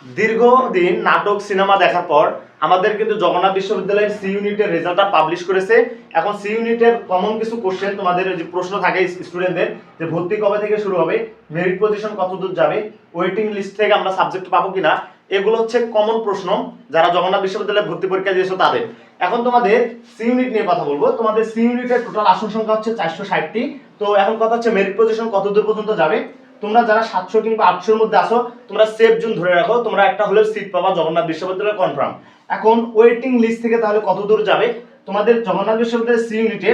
দীর্ঘদিন নাটক সিনেমা দেখার পর আমাদের কিন্তু জগন্নাথ বিশ্ববিদ্যালয়ের সি ইউনিটের রেজাল্টটা পাবলিশ করেছে। এখন সি ইউনিটের কমন কিছু কোশ্চেন তোমাদের যে প্রশ্ন থাকে স্টুডেন্টদের, যে ভর্তি কবে থেকে শুরু হবে, মেরিট পজিশন কত দূর যাবে, ওয়েটিং লিস্ট থেকে আমরা সাবজেক্ট পাবো কিনা, এগুলো হচ্ছে কমন প্রশ্ন যারা জগন্নাথ বিশ্ববিদ্যালয়ে ভর্তি পরীক্ষা দিয়েছো তাদের। এখন তোমাদের সি ইউনিট নিয়ে কথা বলবো। তোমাদের সি ইউনিটের টোটাল আসন সংখ্যা হচ্ছে 460টি। তো এখন কথা হচ্ছে মেরিট পজিশন কত দূর পর্যন্ত যাবে। তোমরা যারা 700 কিংবা 800 এর মধ্যে আসো, তোমরা সেফ জোন ধরে রাখো, তোমরা একটা হলেও সিট পাবা জগন্নাথ বিশ্ববিদ্যালয়ে কনফার্ম। এখন ওয়েটিং লিস্ট থেকে তাহলে কত দূর যাবে, তোমাদের জগন্নাথ বিশ্ববিদ্যালয়ের সি ইউনিটে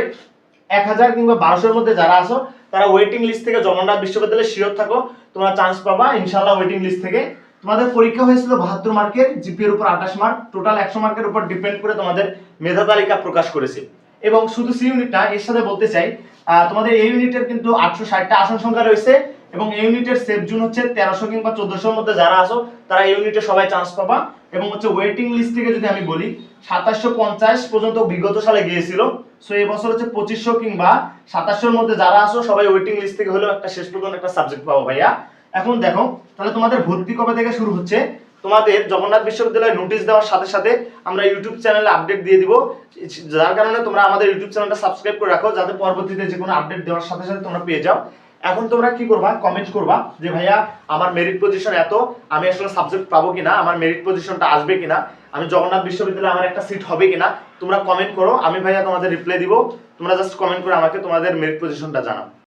1000 কিংবা 1200 এর মধ্যে যারা আসো তারা ওয়েটিং লিস্ট থেকে জগন্নাথ বিশ্ববিদ্যালয়ে শিওর থাকো, তোমরা চান্স পাবা ইনশাআল্লাহ ওয়েটিং লিস্ট থেকে। তোমাদের পরীক্ষা হয়েছিল 72 মার্কের, জিপি এর উপর 28 মার্ক, টোটাল 100 মার্কের উপর ডিপেন্ড করে তোমাদের মেধা তালিকা প্রকাশ করেছে। এবং শুধু সি ইউনিট না, এর সাথে বলতে চাই তোমাদের এই ইউনিটের কিন্তু 860টা আসন সংখ্যা রয়েছে এবং এই ইউনিটের সেফ জোন হচ্ছে 1300 কিংবা 1400 এর মধ্যে যারা আসো তারা এই ইউনিটে সবাই চান্স পাবা। এবং হচ্ছে ওয়েটিং লিস্ট থেকে যদি আমি বলি 2750 পর্যন্ত বিগত সালে গিয়েছিল। সো এই বছর হচ্ছে 2500 কিংবা 2700 এর মধ্যে যারা আসো সবাই ওয়েটিং লিস্ট থেকে হলেও একটা শেষ পর্যন্ত একটা সাবজেক্ট পাবো ভাইয়া। এখন দেখো তাহলে তোমাদের ভর্তি কবে থেকে শুরু হচ্ছে। তোমাদের জগন্নাথ বিশ্ববিদ্যালয়ে নোটিশ দেওয়ার সাথে সাথে আমরা ইউটিউব চ্যানেলে আপডেট দিয়ে দিব, যার কারণে তোমরা আমাদের ইউটিউব চ্যানেলটা সাবস্ক্রাইব করে রাখো যাতে পরবর্তীতে যে কোনো আপডেট দেওয়ার সাথে সাথে তোমরা পেয়ে যাও। এখন তোমরা কি করবা, কমেন্ট করবা যে ভাইয়া আমার মেরিট পজিশন এত, আমি আসলে সাবজেক্ট পাবো কিনা, আমার মেরিট পজিশনটা আসবে কিনা, আমি জগন্নাথ বিশ্ববিদ্যালয়ে আমার একটা সিট হবে কিনা, তোমরা কমেন্ট করো, আমি ভাইয়া তোমাদের রিপ্লাই দিব। তোমরা জাস্ট কমেন্ট করে আমাকে তোমাদের মেরিট পজিশনটা জানাও।